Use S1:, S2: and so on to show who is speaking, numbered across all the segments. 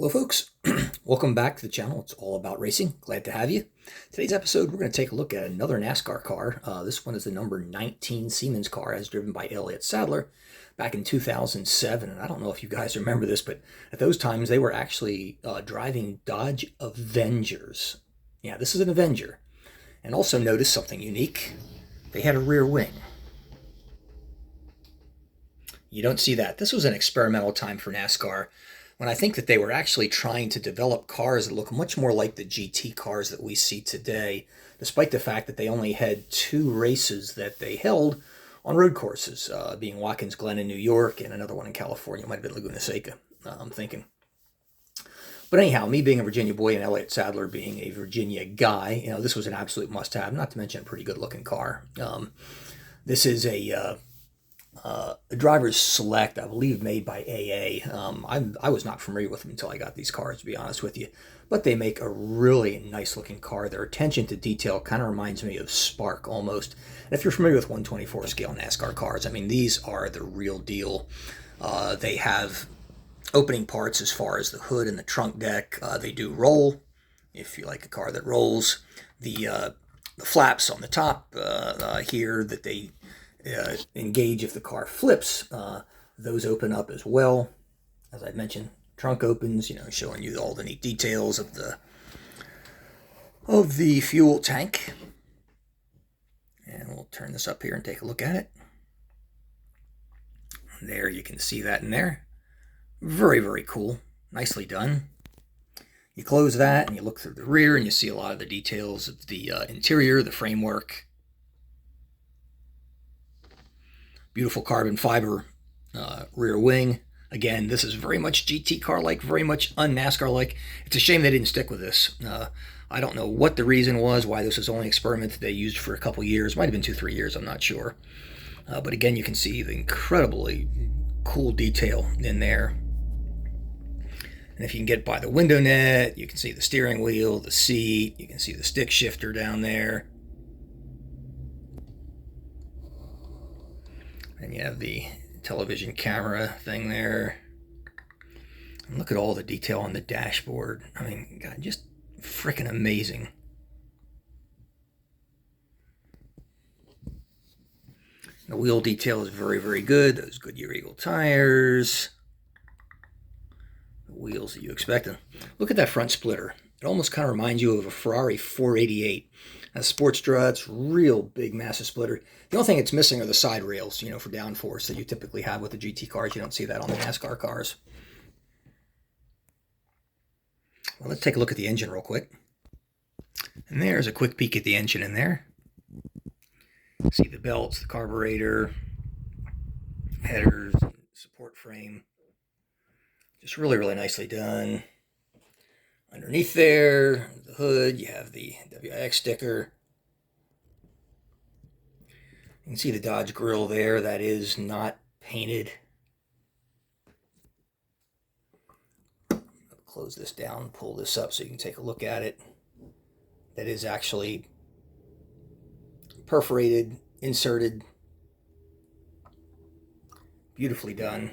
S1: Hello folks, welcome back to the channel. It's all about racing. Glad to have you. Today's episode, we're going to take a look at another NASCAR car. This one is the number 19 Siemens car, as driven by Elliott Sadler back in 2007. And I don't know if you guys remember this, but at those times they were actually driving Dodge Avengers. Yeah, this is an Avenger. And also notice something unique. They had a rear wing. You don't see that. This was an experimental time for NASCAR, when I think that they were actually trying to develop cars that look much more like the GT cars that we see today, despite the fact that they only had 2 races that they held on road courses, being Watkins Glen in New York and another one in California. It might have been Laguna Seca, I'm thinking. But anyhow, me being a Virginia boy and Elliott Sadler being a Virginia guy, this was an absolute must-have, not to mention a pretty good-looking car. This is a driver's select, I believe, made by AA. I was not familiar with them until I got these cars, to be honest with you. But they make a really nice looking car. Their attention to detail kind of reminds me of Spark almost. And if you're familiar with 124 scale NASCAR cars, I mean, these are the real deal. They have opening parts as far as the hood and the trunk deck. They do roll, if you like a car that rolls. The flaps on the top here that they engage if the car flips, those open up as well. As I mentioned, trunk opens, showing you all the neat details of the fuel tank. And we'll turn this up here and take a look at it. There, you can see that in there. Very, very cool. Nicely done. You close that and you look through the rear and you see a lot of the details of the interior, the framework. Beautiful carbon fiber rear wing. Again, this is very much GT car-like, very much un-NASCAR-like. It's a shame they didn't stick with this. I don't know what the reason was, why this was only an experiment that they used for a couple years. Might have been 2-3 years, I'm not sure. But again, you can see the incredibly cool detail in there. And if you can get by the window net, you can see the steering wheel, the seat, you can see the stick shifter down there. And you have the television camera thing there. And look at all the detail on the dashboard. I mean, God, just freaking amazing. The wheel detail is very, very good. Those Goodyear Eagle tires. The wheels that you expect. And look at that front splitter. It almost kind of reminds you of a Ferrari 488. Has sports struts, real big, massive splitter. The only thing it's missing are the side rails, for downforce that you typically have with the GT cars. You don't see that on the NASCAR cars. Well, let's take a look at the engine real quick. And there's a quick peek at the engine in there. See the belts, the carburetor, headers, support frame. Just really, really nicely done. Underneath there, the hood, you have the WIX sticker. You can see the Dodge grille there. That is not painted. I'll close this down, pull this up so you can take a look at it. That is actually perforated, inserted. Beautifully done.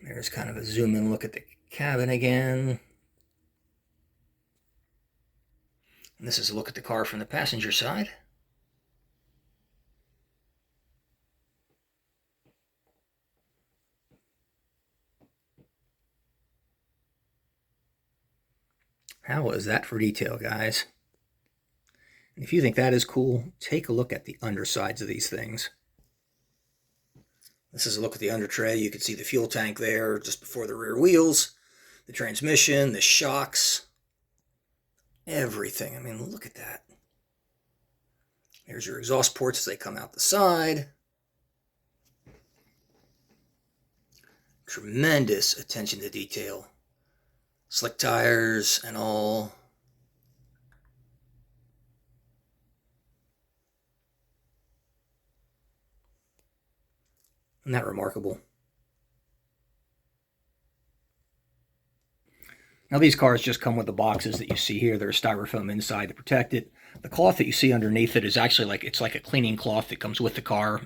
S1: There's kind of a zoom in look at the cabin again. And this is a look at the car from the passenger side. How is that for detail, guys? And if you think that is cool, take a look at the undersides of these things. This is a look at the under tray. You can see the fuel tank there just before the rear wheels, the transmission, the shocks, everything. I mean, look at that. Here's your exhaust ports as they come out the side. Tremendous attention to detail. Slick tires and all. Isn't that remarkable? Now these cars just come with the boxes that you see here. There's styrofoam inside to protect it. The cloth that you see underneath it is actually it's like a cleaning cloth that comes with the car,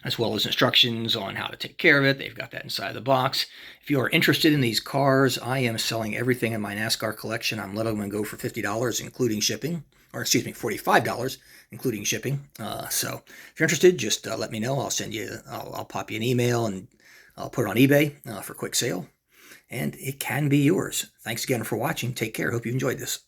S1: as well as instructions on how to take care of it. They've got that inside the box. If you are interested in these cars, I am selling everything in my NASCAR collection. I'm letting them go for $50, including shipping, or excuse me, $45, including shipping. So if you're interested, just let me know. I'll pop you an email and I'll put it on eBay for quick sale. And it can be yours. Thanks again for watching. Take care. Hope you enjoyed this.